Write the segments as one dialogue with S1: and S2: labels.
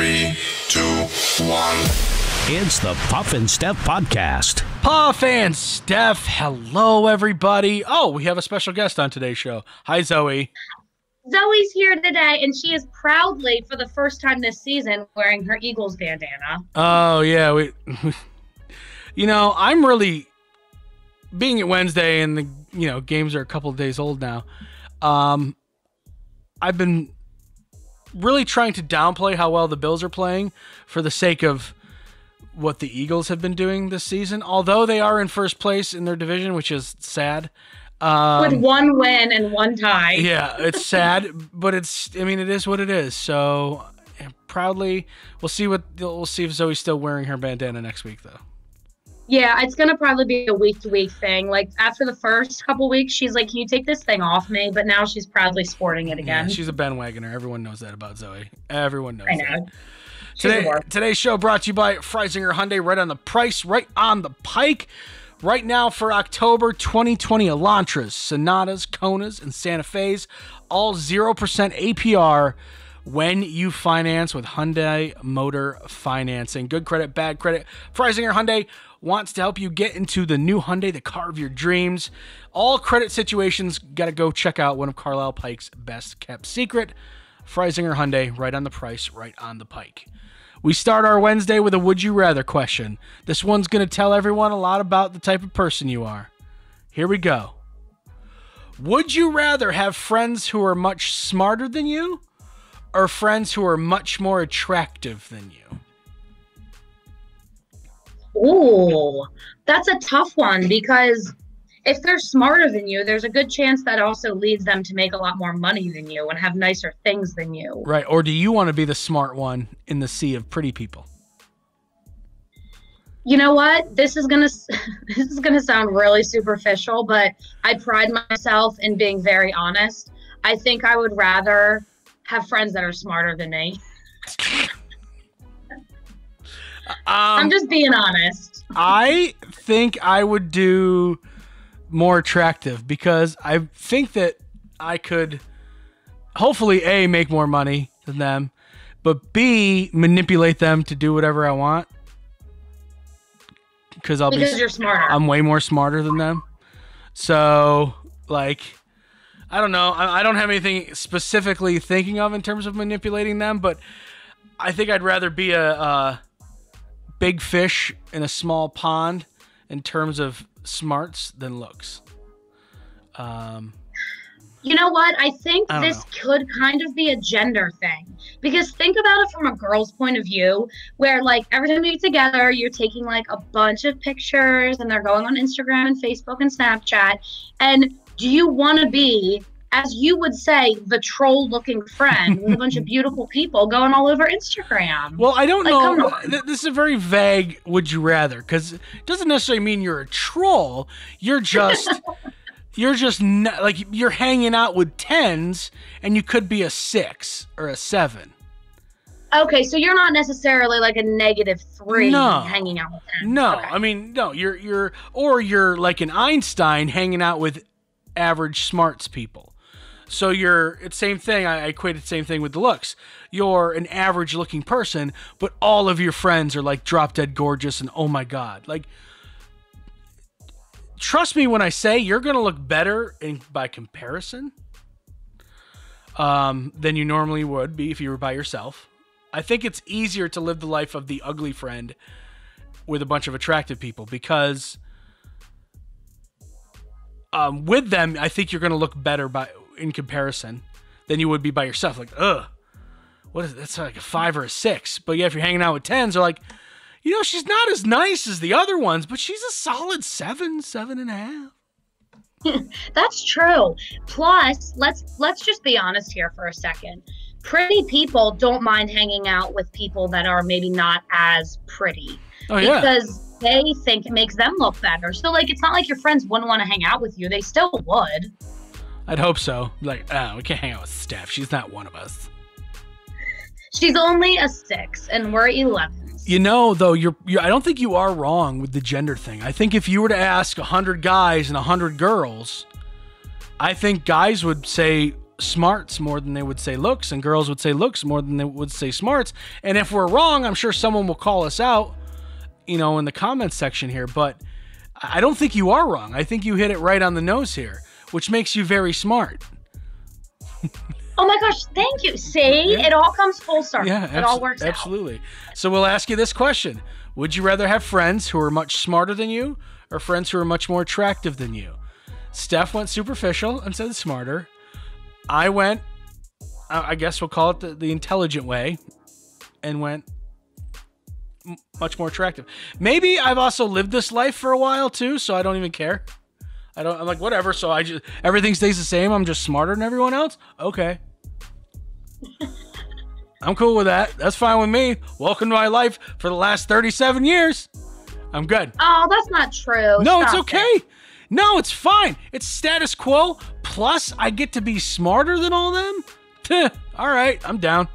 S1: 3, 2, 1.
S2: It's the Puff and Steph podcast.
S3: Puff and Steph, hello everybody. Oh, we have a special guest on today's show. Hi, Zoe.
S4: Zoe's here today, and she is proudly, for the first time this season, wearing her Eagles bandana.
S3: Oh, yeah. You know, I'm really, being it Wednesday and the games are a couple of days old now, I've been really trying to downplay how well the Bills are playing for the sake of what the Eagles have been doing this season, although they are in first place in their division, which is sad.
S4: With one win and one tie.
S3: Yeah, it's sad, but it is what it is. So proudly, we'll see if Zoe's still wearing her bandana next week, though.
S4: Yeah, it's going to probably be a week-to-week thing. Like, after the first couple weeks, she's like, can you take this thing off me? But now she's proudly sporting it again.
S3: Yeah, she's a bandwagoner. Everyone knows that about Zoe. Everyone knows
S4: I know.
S3: that. Today's show brought to you by Freisinger Hyundai. Right on the price, right on the pike. Right now for October 2020, Elantras, Sonatas, Konas, and Santa Fe's, all 0% APR when you finance with Hyundai Motor Financing. Good credit, bad credit. Freisinger Hyundai wants to help you get into the new Hyundai, the car of your dreams. All credit situations, got to go check out one of Carlisle Pike's best kept secret. Freisinger Hyundai, right on the price, right on the pike. We start our Wednesday with a Would You Rather question. This one's going to tell everyone a lot about the type of person you are. Here we go. Would you rather have friends who are much smarter than you or friends who are much more attractive than you?
S4: Ooh, that's a tough one because if they're smarter than you, there's a good chance that also leads them to make a lot more money than you and have nicer things than you.
S3: Right. Or do you want to be the smart one in the sea of pretty people?
S4: You know what? This is gonna sound really superficial, but I pride myself in being very honest. I think I would rather have friends that are smarter than me. I'm just being honest.
S3: I think I would do more attractive because I think that I could hopefully A, make more money than them, but B, manipulate them to do whatever I want. Because
S4: you're smarter.
S3: I'm way more smarter than them. So, like, I don't know. I don't have anything specifically thinking of in terms of manipulating them, but I think I'd rather be a big fish in a small pond in terms of smarts than looks.
S4: You know what? I think this could kind of be a gender thing. Because think about it from a girl's point of view, where, like, every time you get together, you're taking, like, a bunch of pictures, and they're going on Instagram and Facebook and Snapchat. And do you want to be, as you would say, the troll-looking friend with a bunch of beautiful people going all over Instagram?
S3: Well, I don't know. This is a very vague would you rather, because it doesn't necessarily mean you're a troll. You're just... you're hanging out with 10s and you could be a 6 or a 7.
S4: Okay, so you're not necessarily like a -3 hanging out with 10s.
S3: No,
S4: okay.
S3: I mean, no, you're like an Einstein hanging out with average smarts people. So it's same thing. I equated the same thing with the looks. You're an average looking person, but all of your friends are like drop dead gorgeous and oh my God. Like, trust me when I say you're going to look better by comparison than you normally would be if you were by yourself. I think it's easier to live the life of the ugly friend with a bunch of attractive people because with them, I think you're going to look better in comparison than you would be by yourself. Like, what is that's like a 5 or a 6. But yeah, if you're hanging out with 10s, they're like, you know, she's not as nice as the other ones, but she's a solid 7, 7.5.
S4: That's true. Plus, let's just be honest here for a second. Pretty people don't mind hanging out with people that are maybe not as pretty.
S3: Oh, yeah.
S4: Because they think it makes them look better. So, like, it's not like your friends wouldn't want to hang out with you. They still would.
S3: I'd hope so. Like, we can't hang out with Steph. She's not one of us.
S4: She's only a 6, and we're 11.
S3: You know, though, I don't think you are wrong with the gender thing. I think if you were to ask 100 guys and 100 girls, I think guys would say smarts more than they would say looks, and girls would say looks more than they would say smarts. And if we're wrong, I'm sure someone will call us out, in the comments section here. But I don't think you are wrong. I think you hit it right on the nose here, which makes you very smart.
S4: Oh my gosh, thank you. See, It all comes full circle.
S3: Yeah,
S4: it all works
S3: absolutely. Out. So we'll ask you this question. Would you rather have friends who are much smarter than you or friends who are much more attractive than you? Steph went superficial and said smarter. I went, I guess we'll call it the intelligent way, and went much more attractive. Maybe I've also lived this life for a while too, so I don't even care. I'm like, whatever, so everything stays the same. I'm just smarter than everyone else? Okay. I'm cool with that. That's fine with me. Welcome to my life for the last 37 years. I'm good.
S4: Oh, that's not true.
S3: No, it's okay. No, it's fine. It's status quo. Plus, I get to be smarter than all them. All right, I'm down.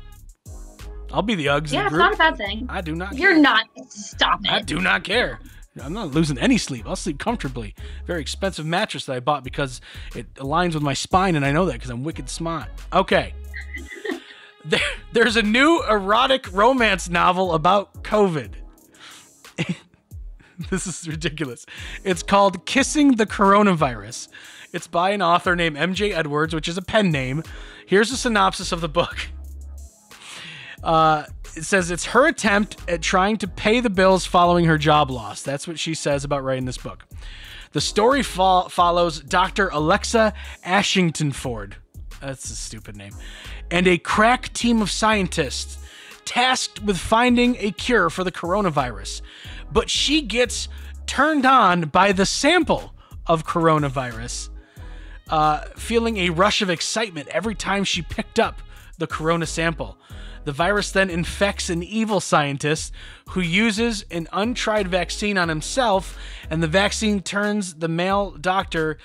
S3: I'll be the Uggs.
S4: Yeah, it's not a bad thing.
S3: I do not care.
S4: You're not. Stop it.
S3: I do not care. I'm not losing any sleep. I'll sleep comfortably. Very expensive mattress that I bought because it aligns with my spine, and I know that because I'm wicked smart. Okay. There's a new erotic romance novel about COVID. This is ridiculous. It's called Kissing the Coronavirus. It's by an author named MJ Edwards, which is a pen name. Here's a synopsis of the book. It says it's her attempt at trying to pay the bills following her job loss. That's what she says about writing this book. The story follows Dr. Alexa Ashington-Ford. That's a stupid name. And a crack team of scientists tasked with finding a cure for the coronavirus. But she gets turned on by the sample of coronavirus, feeling a rush of excitement every time she picked up the corona sample. The virus then infects an evil scientist who uses an untried vaccine on himself, and the vaccine turns the male doctor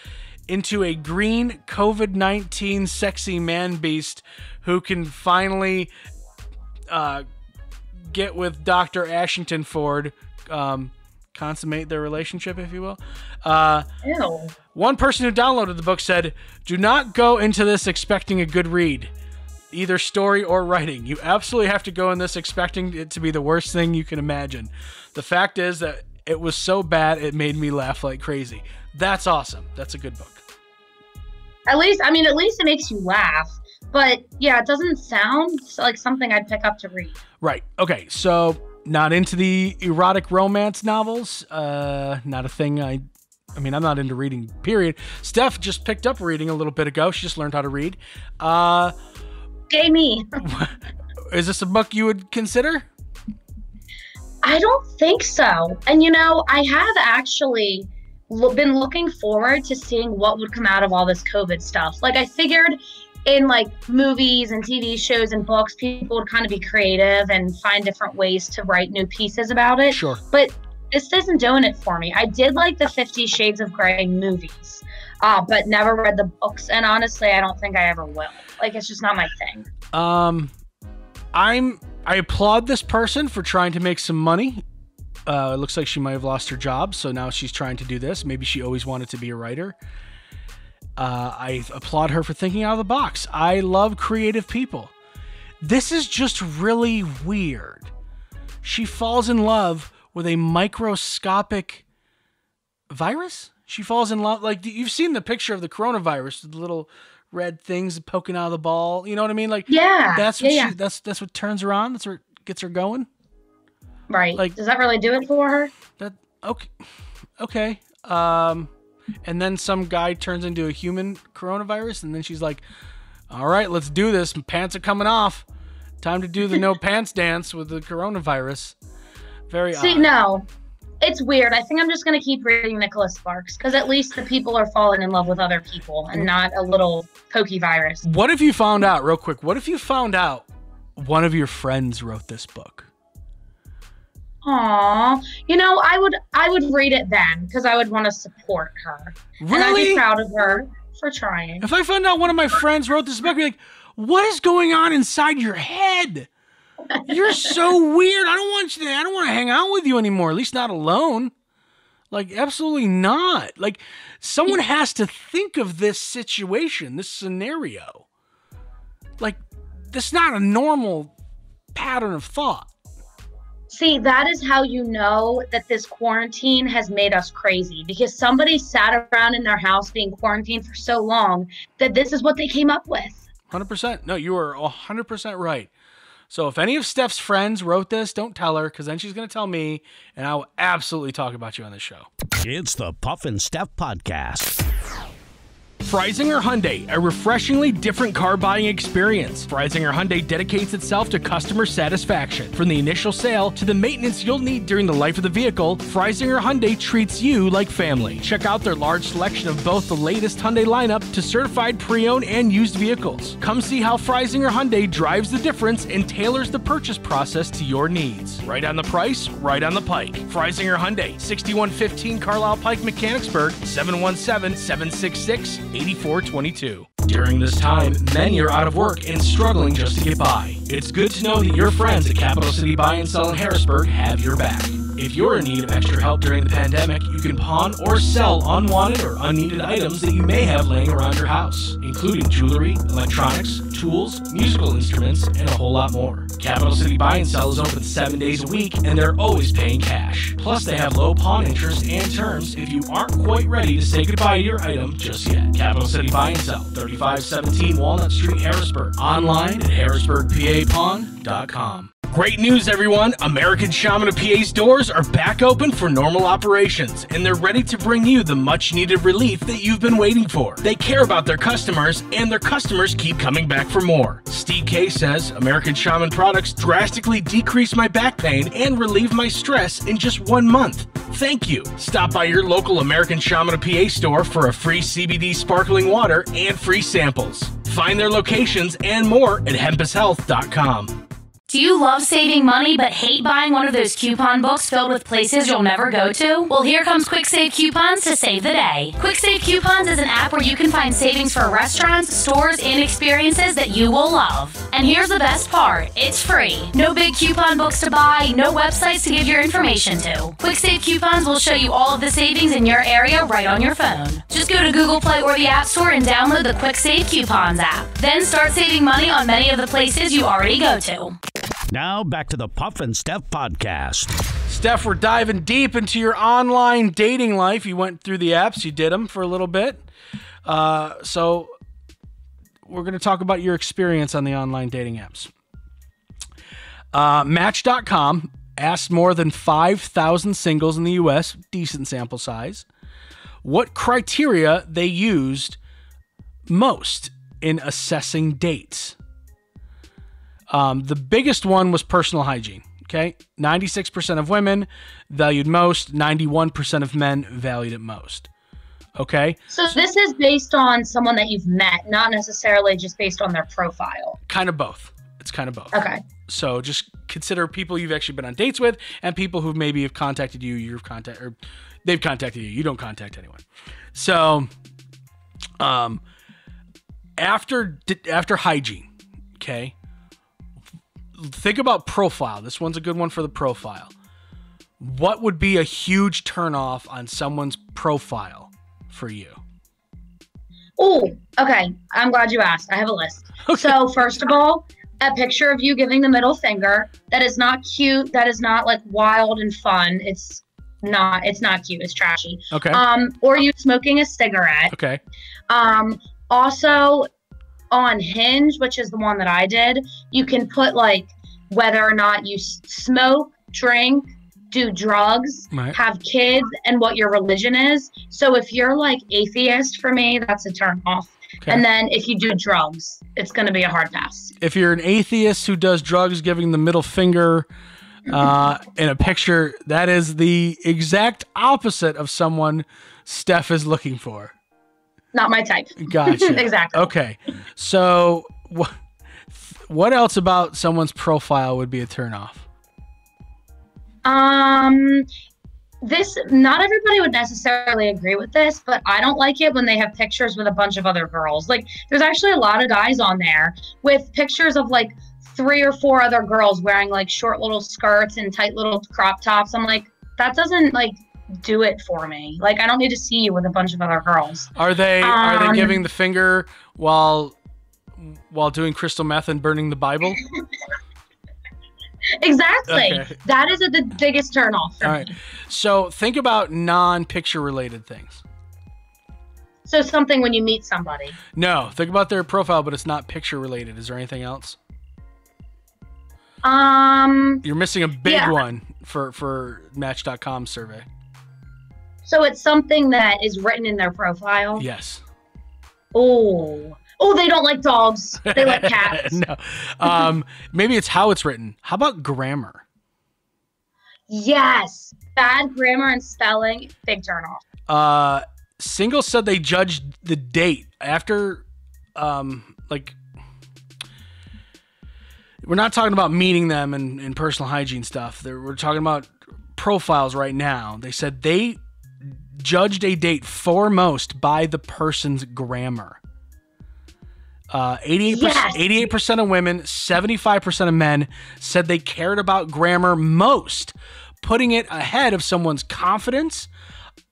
S3: into a green COVID-19 sexy man beast who can finally get with Dr. Ashington-Ford, consummate their relationship, if you will.
S4: Ew.
S3: One person who downloaded the book said, "Do not go into this expecting a good read, either story or writing. You absolutely have to go in this expecting it to be the worst thing you can imagine. The fact is that it was so bad it made me laugh like crazy." That's awesome. That's a good book.
S4: At least it makes you laugh. But yeah, it doesn't sound like something I'd pick up to read.
S3: Right. Okay. So not into the erotic romance novels. Not a thing. I'm not into reading, period. Steph just picked up reading a little bit ago. She just learned how to read.
S4: Yay me.
S3: Is this a book you would consider?
S4: I don't think so. And I have actually been looking forward to seeing what would come out of all this COVID stuff. Like, I figured in movies and TV shows and books, people would kind of be creative and find different ways to write new pieces about it.
S3: Sure.
S4: But this isn't doing it for me. I did like the 50 Shades of Grey movies, but never read the books. And honestly, I don't think I ever will. It's just not my thing.
S3: I applaud this person for trying to make some money. It looks like she might have lost her job, so now she's trying to do this. Maybe she always wanted to be a writer. I applaud her for thinking out of the box. I love creative people. This is just really weird. She falls in love with a microscopic virus. She falls in love. You've seen the picture of the coronavirus, the little red things poking out of the ball. You know what I mean?
S4: Yeah.
S3: That's what that's what turns her on. That's what gets her going.
S4: Right. Does that really do it for her?
S3: Okay. And then some guy turns into a human coronavirus, and then she's like, "All right, let's do this. Pants are coming off. Time to do the no pants dance with the coronavirus." Very odd.
S4: No, it's weird. I think I'm just gonna keep reading Nicholas Sparks because at least the people are falling in love with other people and not a little pokey virus.
S3: What if you found out, real quick? What if you found out one of your friends wrote this book?
S4: Aw, I would read it then because I would want to support her.
S3: Really?
S4: And I'd be proud of her for trying.
S3: If I found out one of my friends wrote this book, I'd be like, "What is going on inside your head? You're so weird. I don't want to hang out with you anymore. At least not alone." Absolutely not. Someone has to think of this situation, this scenario. Like, this is not a normal pattern of thought.
S4: See, that is how you know that this quarantine has made us crazy, because somebody sat around in their house being quarantined for so long that this is what they came up with.
S3: 100%. No, you are 100% right. So if any of Steph's friends wrote this, don't tell her, because then she's going to tell me, and I will absolutely talk about you on this show.
S2: It's the Puff and Steph Podcast.
S3: Freisinger Hyundai, a refreshingly different car buying experience. Freisinger Hyundai dedicates itself to customer satisfaction. From the initial sale to the maintenance you'll need during the life of the vehicle, Freisinger Hyundai treats you like family. Check out their large selection of both the latest Hyundai lineup to certified pre-owned and used vehicles. Come see how Freisinger Hyundai drives the difference and tailors the purchase process to your needs. Right on the price, right on the pike. Freisinger Hyundai, 6115 Carlisle Pike, Mechanicsburg, 717-766-8422. During this time, many are out of work and struggling just to get by. It's good to know that your friends at Capital City Buy and Sell in Harrisburg have your back. If you're in need of extra help during the pandemic, you can pawn or sell unwanted or unneeded items that you may have laying around your house, including jewelry, electronics, tools, musical instruments, and a whole lot more. Capital City Buy and Sell is open 7 days a week, and they're always paying cash. Plus, they have low pawn interest and terms if you aren't quite ready to say goodbye to your item just yet. Capital City Buy and Sell, 3517 Walnut Street, Harrisburg. Online at harrisburgpapawn.com. Great news, everyone! American Shaman of PA's doors are back open for normal operations, and they're ready to bring you the much-needed relief that you've been waiting for. They care about their customers, and their customers keep coming back for more. Steve K says, American Shaman products drastically decrease my back pain and relieve my stress in just 1 month. Thank you! Stop by your local American Shaman of PA store for a free CBD sparkling water and free samples. Find their locations and more at hempushealth.com.
S5: Do you love saving money but hate buying one of those coupon books filled with places you'll never go to? Well, here comes Quick Save Coupons to save the day. Quick Save Coupons is an app where you can find savings for restaurants, stores, and experiences that you will love. And here's the best part, it's free. No big coupon books to buy, no websites to give your information to. Quick Save Coupons will show you all of the savings in your area right on your phone. Just go to Google Play or the App Store and download the Quick Save Coupons app. Then start saving money on many of the places you already go to.
S2: Now back to the Puff and Steph Podcast.
S3: Steph, we're diving deep into your online dating life. You went through the apps, you did them for a little bit. So we're going to talk about your experience on the online dating apps. Match.com asked more than 5,000 singles in the U.S., decent sample size, what criteria they used most in assessing dates. The biggest one was personal hygiene. Okay. 96% of women valued most, 91% of men valued it most. Okay.
S4: So this is based on someone that you've met, not necessarily just based on their profile.
S3: Kind of both. It's kind of both.
S4: Okay.
S3: So just consider people you've actually been on dates with and people who maybe have contacted you, or they've contacted you. You don't contact anyone. So, after hygiene, okay. Think about profile. This one's a good one for the profile. What would be a huge turnoff on someone's profile for you?
S4: Oh, okay. I'm glad you asked. I have a list. Okay. So first of all, a picture of you giving the middle finger. That is not cute. That is not like wild and fun. It's not cute. It's trashy.
S3: Okay.
S4: Or you smoking a cigarette.
S3: Okay.
S4: Also, on Hinge, which is the one that I did, you can put like whether or not you smoke, drink, do drugs,
S3: right,
S4: have kids, and what your religion is. So if you're like atheist, for me, that's a turn off. Okay. And then if you do drugs, it's going to be a hard pass.
S3: If you're an atheist who does drugs, giving the middle finger in a picture, that is the exact opposite of someone Steph is looking for.
S4: Not my type.
S3: Gotcha.
S4: Exactly.
S3: Okay. So what else about someone's profile would be a turnoff?
S4: Not everybody would necessarily agree with this, but I don't like it when they have pictures with a bunch of other girls. Like, there's actually a lot of guys on there with pictures of like 3 or 4 other girls wearing like short little skirts and tight little crop tops. I'm like, that doesn't like do it for me. Like, I don't need to see you with a bunch of other girls.
S3: Are they giving the finger while while doing crystal meth and burning the Bible?
S4: Exactly.
S3: Okay.
S4: That is the biggest turnoff for
S3: All
S4: me.
S3: right. So think about non-picture related things.
S4: So something when you meet somebody.
S3: No, think about their profile, but it's not picture related. Is there anything else? You're missing a big one for Match.com survey.
S4: So it's something that is written in their profile.
S3: Yes.
S4: Oh, they don't like dogs. They like cats.
S3: No. Maybe it's how it's written. How about grammar?
S4: Yes. Bad grammar and spelling, big turnoff.
S3: Singles said they judged the date after, we're not talking about meeting them and personal hygiene stuff. We're talking about profiles right now. They said they judged a date foremost by the person's grammar. 88% of women, 75% of men said they cared about grammar most, putting it ahead of someone's confidence,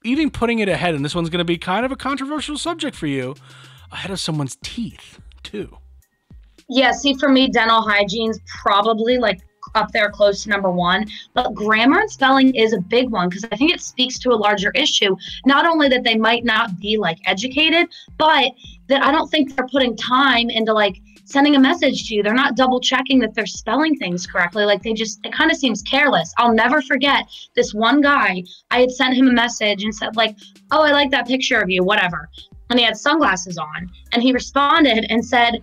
S3: even putting it ahead, and this one's going to be kind of a controversial subject for you, ahead of someone's teeth, too.
S4: Yeah, see, for me, dental hygiene's probably like up there close to number one, but grammar and spelling is a big one because I think it speaks to a larger issue. Not only that they might not be like educated, but that I don't think they're putting time into like sending a message to you. They're not double checking that they're spelling things correctly. Like it kind of seems careless. I'll never forget this one guy. I had sent him a message and said like, oh, I like that picture of you, whatever. And he had sunglasses on and he responded and said,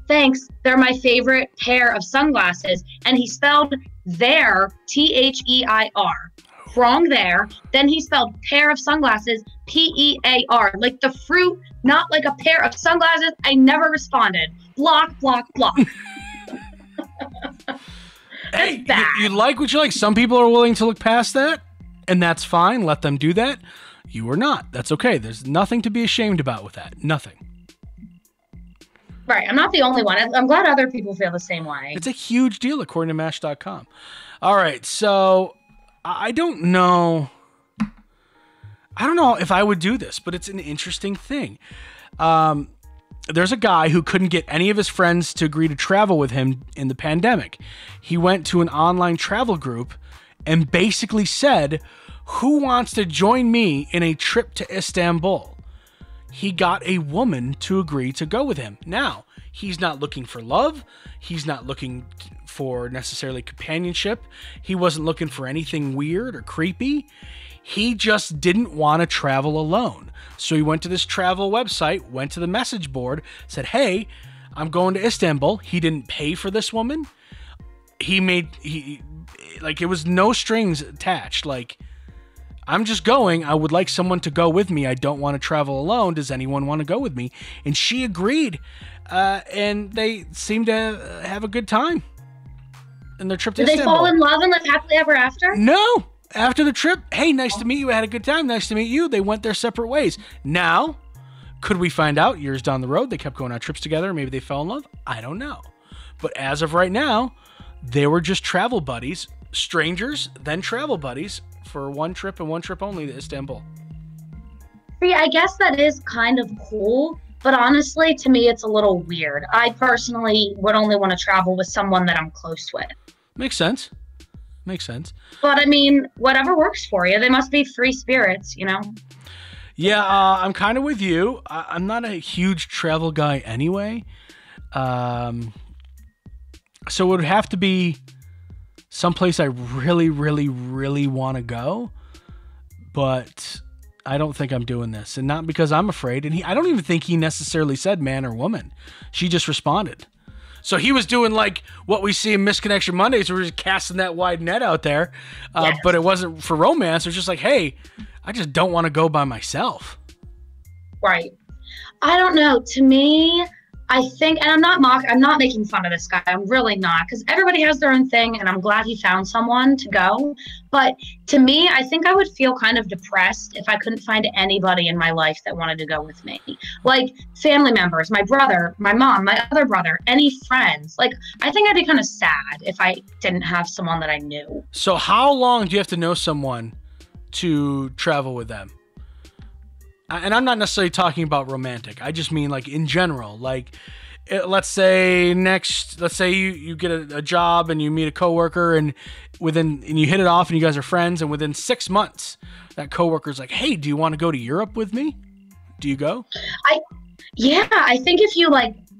S4: thanks, they're my favorite pair of sunglasses. And he spelled their, T-H-E-I-R. Wrong there. Then he spelled pair of sunglasses, P-E-A-R. Like the fruit, not like a pair of sunglasses. I never responded. Block, block, block.
S3: Hey,
S4: bad.
S3: You like what you like. Some people are willing to look past that, and that's fine. Let them do that. You are not. That's okay. There's nothing to be ashamed about with that. Nothing.
S4: Right. I'm not the only one. I'm glad other people feel the same way.
S3: It's a huge deal according to Match.com. All right. So I don't know. I don't know if I would do this, but it's an interesting thing. There's a guy who couldn't get any of his friends to agree to travel with him in the pandemic. He went to an online travel group and basically said, who wants to join me in a trip to Istanbul? He got a woman to agree to go with him. Now, he's not looking for love. He's not looking for necessarily companionship. He wasn't looking for anything weird or creepy. He just didn't want to travel alone. So he went to this travel website, went to the message board, said, hey, I'm going to Istanbul. He didn't pay for this woman. It was no strings attached. Like, I'm just going. I would like someone to go with me. I don't want to travel alone. Does anyone want to go with me? And she agreed. And they seemed to have a good time in their trip to Istanbul.
S4: Did they fall in love and live happily ever after?
S3: No. After the trip, hey, nice to meet you. I had a good time. Nice to meet you. They went their separate ways. Now, could we find out years down the road they kept going on trips together? Maybe they fell in love? I don't know. But as of right now, they were just travel buddies, strangers, then travel buddies for one trip and one trip only to Istanbul.
S4: See, I guess that is kind of cool, but honestly, to me, it's a little weird. I personally would only want to travel with someone that I'm close with.
S3: Makes sense. Makes sense.
S4: But I mean, whatever works for you. They must be free spirits, you know?
S3: Yeah, I'm kind of with you. I'm not a huge travel guy anyway. So it would have to be someplace I really, really, really want to go. But I don't think I'm doing this. And not because I'm afraid. And I don't even think he necessarily said man or woman. She just responded. So he was doing like what we see in Misconnection Mondays. We're just casting that wide net out there.
S4: Yes.
S3: But it wasn't for romance. It was just like, hey, I just don't want to go by myself.
S4: Right. I don't know. To me, I think, and I'm not making fun of this guy. I'm really not, because everybody has their own thing, and I'm glad he found someone to go. But to me, I think I would feel kind of depressed if I couldn't find anybody in my life that wanted to go with me. Like family members, my brother, my mom, my other brother, any friends. Like, I think I'd be kind of sad if I didn't have someone that I knew.
S3: So how long do you have to know someone to travel with them? And I'm not necessarily talking about romantic. I just mean like in general. Like let's say you get a job and you meet a coworker and you hit it off and you guys are friends, and within 6 months that coworker's like, hey, do you want to go to Europe with me? Do you go?
S4: I think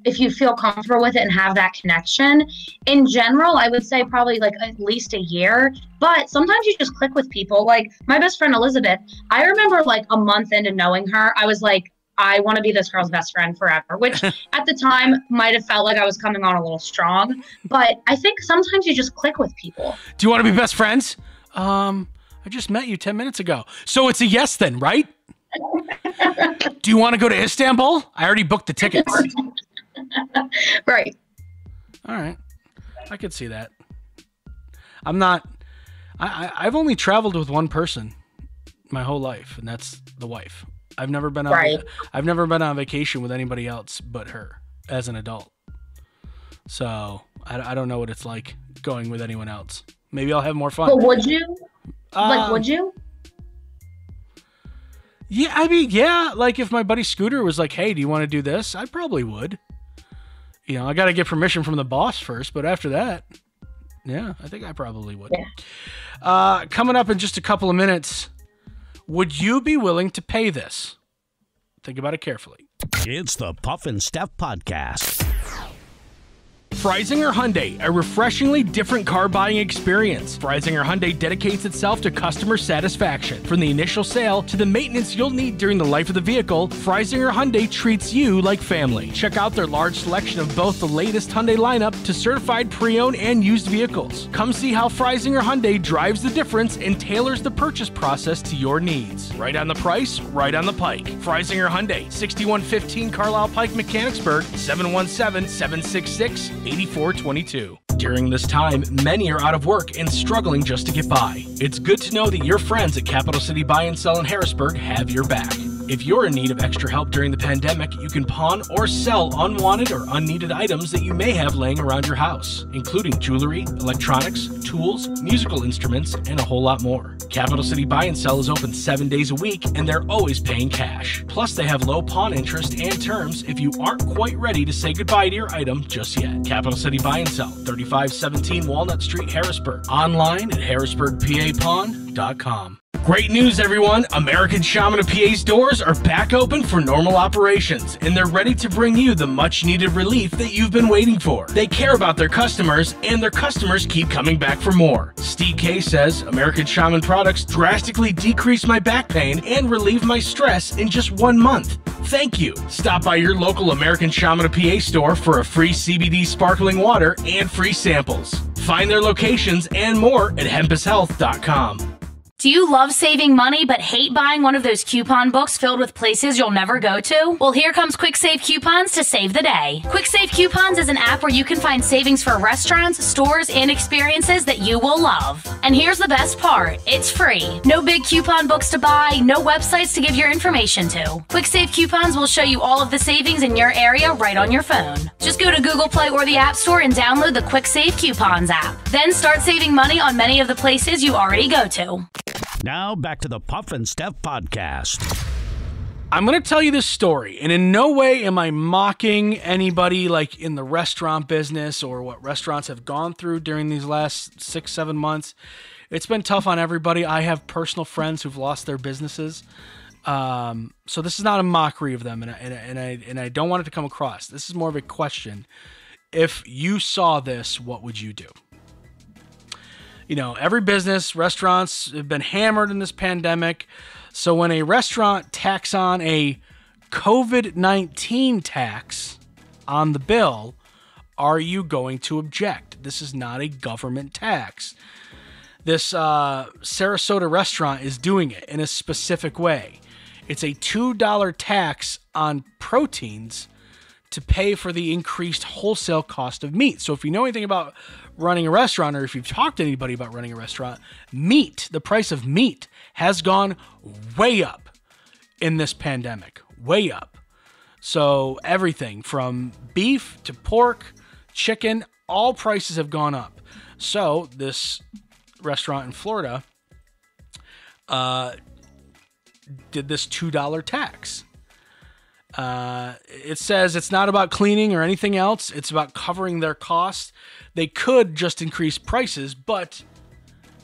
S4: if you feel comfortable with it and have that connection, in general, I would say probably like at least a year. But sometimes you just click with people. Like my best friend Elizabeth, I remember like a month into knowing her, I was like, I want to be this girl's best friend forever, which at the time might have felt like I was coming on a little strong. But I think sometimes you just click with people.
S3: Do you want to be best friends? I just met you 10 minutes ago. So it's a yes then, right? Do you want to go to Istanbul? I already booked the tickets.
S4: Right.
S3: All right. I could see that. I've only traveled with one person my whole life, and that's the wife. I've never been on vacation with anybody else but her as an adult. So I don't know what it's like going with anyone else. Maybe I'll have more fun.
S4: But would you? Would you?
S3: Yeah, I mean, yeah. Like if my buddy Scooter was like, hey, do you want to do this? I probably would. I got to get permission from the boss first, but after that, yeah, I think I probably would. Yeah. Coming up in just a couple of minutes, would you be willing to pay this? Think about it carefully.
S2: It's the Puff and Steph Podcast.
S3: Freisinger Hyundai, a refreshingly different car buying experience. Freisinger Hyundai dedicates itself to customer satisfaction. From the initial sale to the maintenance you'll need during the life of the vehicle, Freisinger Hyundai treats you like family. Check out their large selection of both the latest Hyundai lineup to certified pre-owned and used vehicles. Come see how Freisinger Hyundai drives the difference and tailors the purchase process to your needs. Right on the price, right on the pike. Freisinger Hyundai, 6115 Carlisle Pike, Mechanicsburg, 717-766-8422. During this time, many are out of work and struggling just to get by. It's good to know that your friends at Capital City Buy and Sell in Harrisburg have your back. If you're in need of extra help during the pandemic, you can pawn or sell unwanted or unneeded items that you may have laying around your house, including jewelry, electronics, tools, musical instruments, and a whole lot more. Capital City Buy and Sell is open 7 days a week, and they're always paying cash. Plus, they have low pawn interest and terms if you aren't quite ready to say goodbye to your item just yet. Capital City Buy and Sell, 3517 Walnut Street, Harrisburg. Online at harrisburgpapawn.com. Great news, everyone! American Shaman of PA's doors are back open for normal operations, and they're ready to bring you the much-needed relief that you've been waiting for. They care about their customers, and their customers keep coming back for more. Steve K says, American Shaman products drastically decrease my back pain and relieve my stress in just 1 month. Thank you! Stop by your local American Shaman of PA store for a free CBD sparkling water and free samples. Find their locations and more at hempushealth.com.
S5: Do you love saving money but hate buying one of those coupon books filled with places you'll never go to? Well, here comes Quick Save Coupons to save the day. Quick Save Coupons is an app where you can find savings for restaurants, stores, and experiences that you will love. And here's the best part. It's free. No big coupon books to buy, no websites to give your information to. Quick Save Coupons will show you all of the savings in your area right on your phone. Just go to Google Play or the App Store and download the Quick Save Coupons app. Then start saving money on many of the places you already go to.
S2: Now back to the Puff and Steph Podcast.
S3: I'm going to tell you this story, and in no way am I mocking anybody like in the restaurant business or what restaurants have gone through during these last 6-7 months. It's been tough on everybody. I have personal friends who've lost their businesses. So this is not a mockery of them, and I don't want it to come across. This is more of a question. If you saw this, what would you do? Every business, restaurants have been hammered in this pandemic. So when a restaurant tacks on a COVID-19 tax on the bill, are you going to object? This is not a government tax. This Sarasota restaurant is doing it in a specific way. It's a $2 tax on proteins to pay for the increased wholesale cost of meat. So if you know anything about running a restaurant, or if you've talked to anybody about running a restaurant, the price of meat has gone way up in this pandemic, way up. So everything from beef to pork, chicken, all prices have gone up. So this restaurant in Florida did this $2 tax. It says it's not about cleaning or anything else. It's about covering their costs. They could just increase prices, but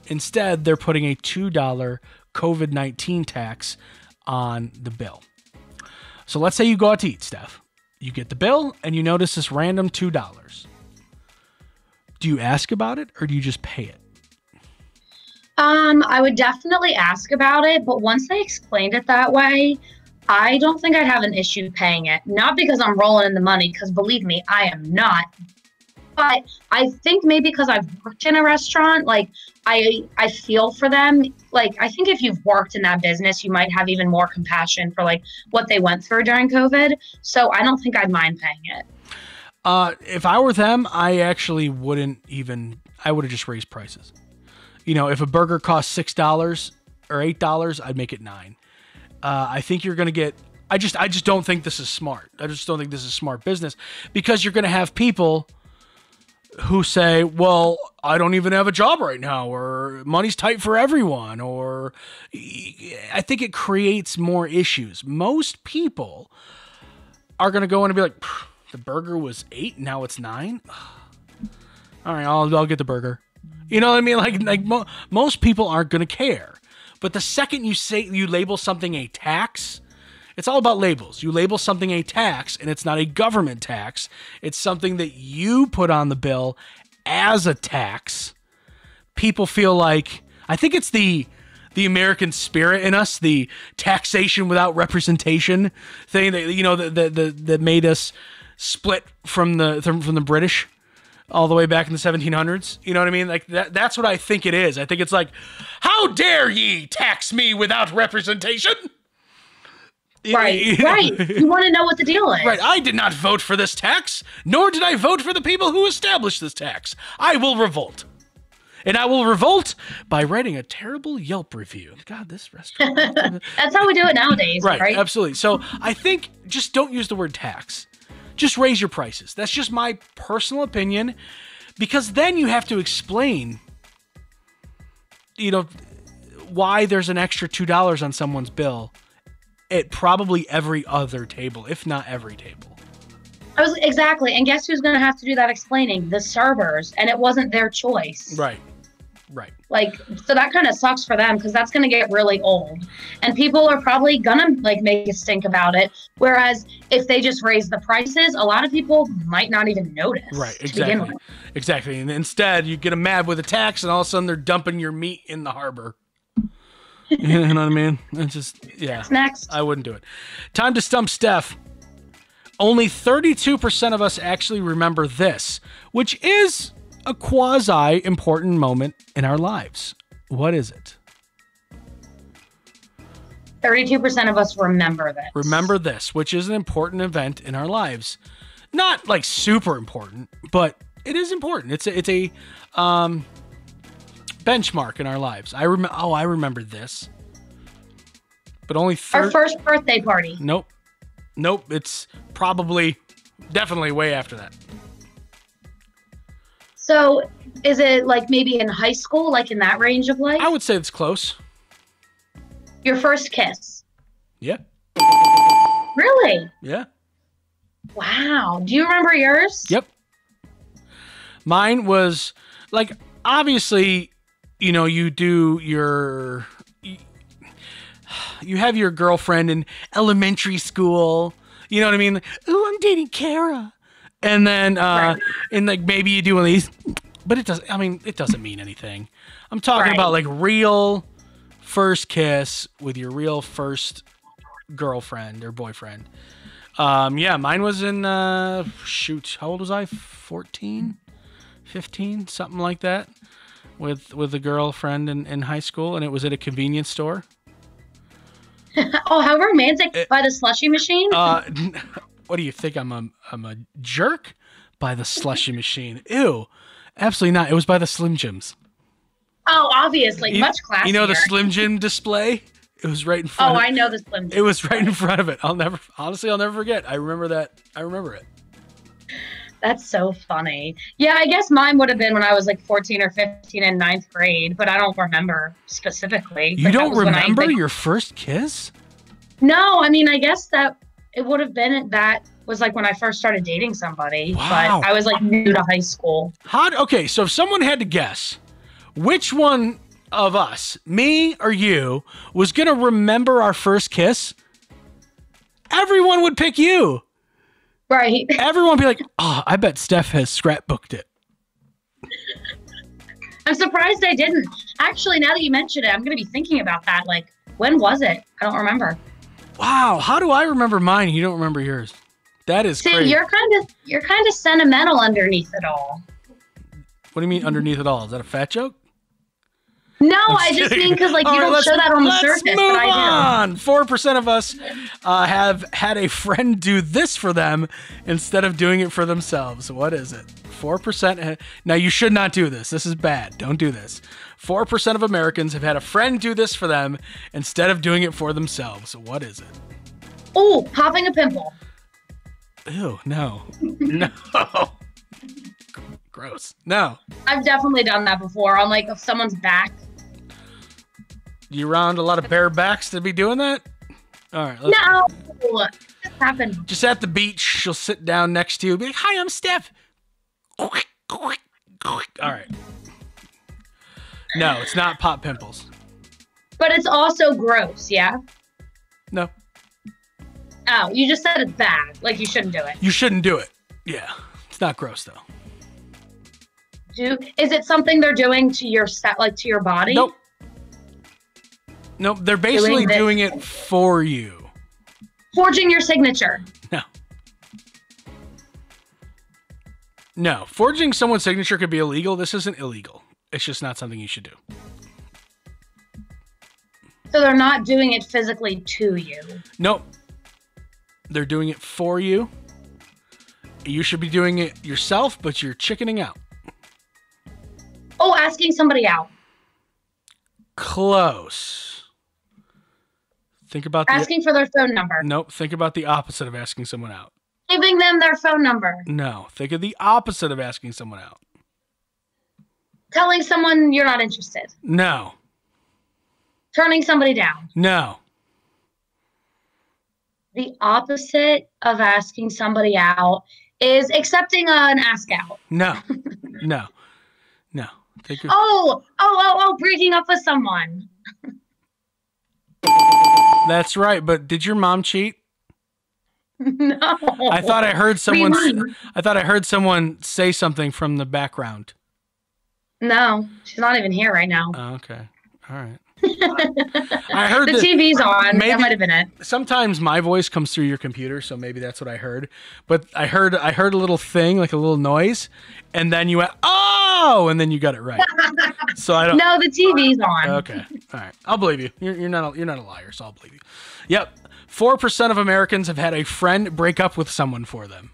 S3: instead they're putting a $2 COVID-19 tax on the bill. So let's say you go out to eat, Steph. You get the bill and you notice this random $2. Do you ask about it or do you just pay it?
S4: I would definitely ask about it, but once they explained it that way, I don't think I'd have an issue paying it. Not because I'm rolling in the money, because believe me, I am not. But I think maybe because I've worked in a restaurant, like I feel for them. Like I think if you've worked in that business, you might have even more compassion for like what they went through during COVID. So I don't think I'd mind paying it.
S3: If I were them, I actually wouldn't even. I would have just raised prices. You know, if a burger costs $6 or $8, I'd make it $9. I think you're going to get. I just don't think this is smart. I just don't think this is smart business because you're going to have people who say, well, I don't even have a job right now, or money's tight for everyone, or I think it creates more issues. Most people are going to go in and be like, the burger was $8, now it's $9. All right, I'll get the burger. You know what I mean? Most people aren't going to care. But the second you label something a tax, it's all about labels. You label something a tax, and it's not a government tax. It's something that you put on the bill as a tax. People feel like, I think it's the American spirit in us, the taxation without representation thing that that made us split from the British all the way back in the 1700s. You know what I mean? Like that's what I think it is. I think it's like, how dare ye tax me without representation?
S4: Right. You want to know what the deal is.
S3: Right. I did not vote for this tax, nor did I vote for the people who established this tax. I will revolt. And I will revolt by writing a terrible Yelp review. God, this restaurant.
S4: That's how we do it nowadays, right?
S3: Absolutely. So I think just don't use the word tax. Just raise your prices. That's just my personal opinion, because then you have to explain, why there's an extra $2 on someone's bill at probably every other table, if not every table.
S4: Exactly. And guess who's going to have to do that explaining? The servers. And it wasn't their choice.
S3: Right.
S4: So that kind of sucks for them, because that's going to get really old. And people are probably going to make a stink about it. Whereas if they just raise the prices, a lot of people might not even notice.
S3: Right. Exactly. And instead, you get them mad with a tax, and all of a sudden they're dumping your meat in the harbor. You know what I mean? It's just, yeah.
S4: What's next?
S3: I wouldn't do it. Time to stump Steph. Only 32% of us actually remember this, which is a quasi-important moment in our lives. What is it?
S4: 32% of us remember this.
S3: Remember this, which is an important event in our lives. Not like super important, but it is important. It's a benchmark in our lives. I remember this. But only
S4: our first birthday party.
S3: Nope. It's definitely way after that.
S4: So is it like maybe in high school, like in that range of life?
S3: I would say it's close.
S4: Your first kiss?
S3: Yeah.
S4: Really?
S3: Yeah.
S4: Wow. Do you remember yours?
S3: Yep. Mine was like, obviously, you do you have your girlfriend in elementary school. You know what I mean? Ooh, I'm dating Kara. And then, and like maybe you do one of these, but it doesn't mean anything. I'm talking about like real first kiss with your real first girlfriend or boyfriend. Yeah, mine was in, how old was I? 14, 15, something like that, with a girlfriend in high school, and it was at a convenience store.
S4: Oh, how romantic! By the slushy machine.
S3: What do you think? I'm a jerk? By the slushy machine? Ew, absolutely not. It was by the Slim Jims.
S4: Oh, obviously, much classier.
S3: The Slim Jim display? It was right in front.
S4: Oh, I know the Slim Jim.
S3: It was right in front of it. I'll never forget. I remember that. I remember it.
S4: That's so funny. Yeah, I guess mine would have been when I was like 14 or 15 in 9th grade, but I don't remember specifically.
S3: You don't remember your first kiss?
S4: No, I mean, I guess that It would have been that was like when I first started dating somebody,
S3: Wow.
S4: but I was like new to high school.
S3: Okay, so if someone had to guess which one of us, me or you, was going to remember our first kiss, everyone would pick you.
S4: Right.
S3: Everyone would be like, oh, I bet Steph has scrapbooked it.
S4: I'm surprised I didn't. Actually, now that you mention it, I'm going to be thinking about that. Like, when was it? I don't remember.
S3: Wow, how do I remember mine? You don't remember yours. That is
S4: See,
S3: crazy.
S4: you're kind of sentimental underneath it all.
S3: What do you mean underneath it all? Is that a fat joke?
S4: No, I just mean because like you don't show that on the surface, but I do.
S3: 4% of us have had a friend do this for them instead of doing it for themselves. What is it? 4%. Now you should not do this. This is bad. Don't do this. 4% of Americans have had a friend do this for them instead of doing it for themselves. What is it?
S4: Oh, popping a pimple.
S3: Ew, no. No. Gross. No.
S4: I've definitely done that before on like someone's back.
S3: You around a lot of bare backs to be doing that? All right.
S4: No. It happened.
S3: Just at the beach, she'll sit down next to you and be like, hi, I'm Steph. All right. No, it's not pop pimples.
S4: But it's also gross, yeah?
S3: No.
S4: Oh, you just said it's bad. Like you shouldn't do it.
S3: You shouldn't do it. Yeah. It's not gross, though.
S4: Is it something they're doing to your to your body?
S3: Nope. Nope. They're basically doing it for you.
S4: Forging your signature.
S3: No. No. Forging someone's signature could be illegal. This isn't illegal. It's just not something you should do.
S4: So they're not doing it physically to you.
S3: Nope. They're doing it for you. You should be doing it yourself, but you're chickening out.
S4: Oh, asking somebody out.
S3: Close. Think about
S4: asking for their phone number.
S3: Nope. Think about the opposite of asking someone out.
S4: Giving them their phone number.
S3: No. Think of the opposite of asking someone out.
S4: Telling someone you're not interested.
S3: No.
S4: Turning somebody down.
S3: No.
S4: The opposite of asking somebody out is accepting an ask out.
S3: No. No. No.
S4: Breaking up with someone.
S3: That's right. But did your mom cheat?
S4: No.
S3: I thought I heard someone say something from the background.
S4: No, she's not even here right now.
S3: Oh, okay. All right. I heard
S4: the TV's on.
S3: Maybe,
S4: that might have been it.
S3: Sometimes my voice comes through your computer, so maybe that's what I heard. But I heard a little thing, like a little noise, and then you went, "Oh!" and then you got it right. So I don't.
S4: No, the TV's on.
S3: Okay. All right. I'll believe you. You're not a liar, so I'll believe you. Yep. 4% of Americans have had a friend break up with someone for them.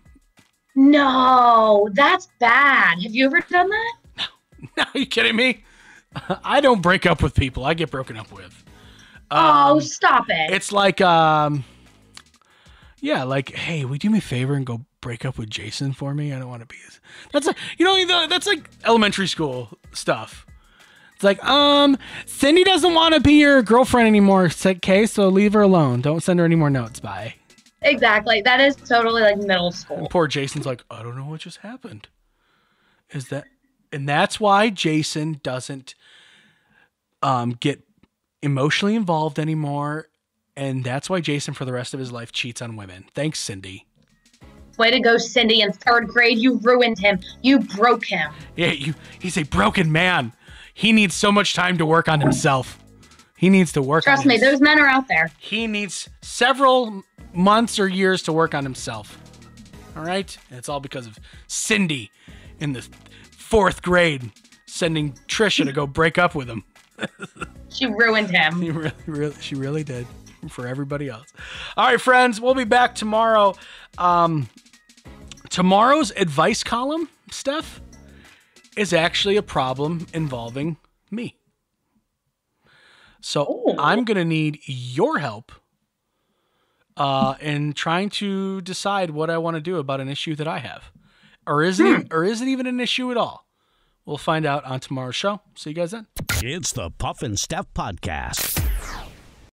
S4: No, that's bad. Have you ever done that?
S3: No, are you kidding me? I don't break up with people. I get broken up with.
S4: Stop it.
S3: It's like, hey, will you do me a favor and go break up with Jason for me? I don't want to be that's like, that's like elementary school stuff. It's like, Cindy doesn't want to be your girlfriend anymore. It's like, okay, so leave her alone. Don't send her any more notes. Bye.
S4: Exactly. That is totally like middle school.
S3: And poor Jason's like, I don't know what just happened. And that's why Jason doesn't get emotionally involved anymore. And that's why Jason, for the rest of his life, cheats on women. Thanks, Cindy.
S4: Way to go, Cindy. In 3rd grade, you ruined him. You broke him.
S3: Yeah, he's a broken man. He needs so much time to work on himself. He needs to work on himself.
S4: Trust me, those men are out there.
S3: He needs several months or years to work on himself. All right? And it's all because of Cindy in the 4th grade sending Trisha to go break up with him.
S4: She ruined him.
S3: She really did for everybody else. All right, friends, we'll be back tomorrow. Tomorrow's advice column, Steph, is actually a problem involving me. So I'm going to need your help in trying to decide what I want to do about an issue that I have. Or is it even an issue at all? We'll find out on tomorrow's show. See you guys then.
S2: It's the Puff and Steph Podcast.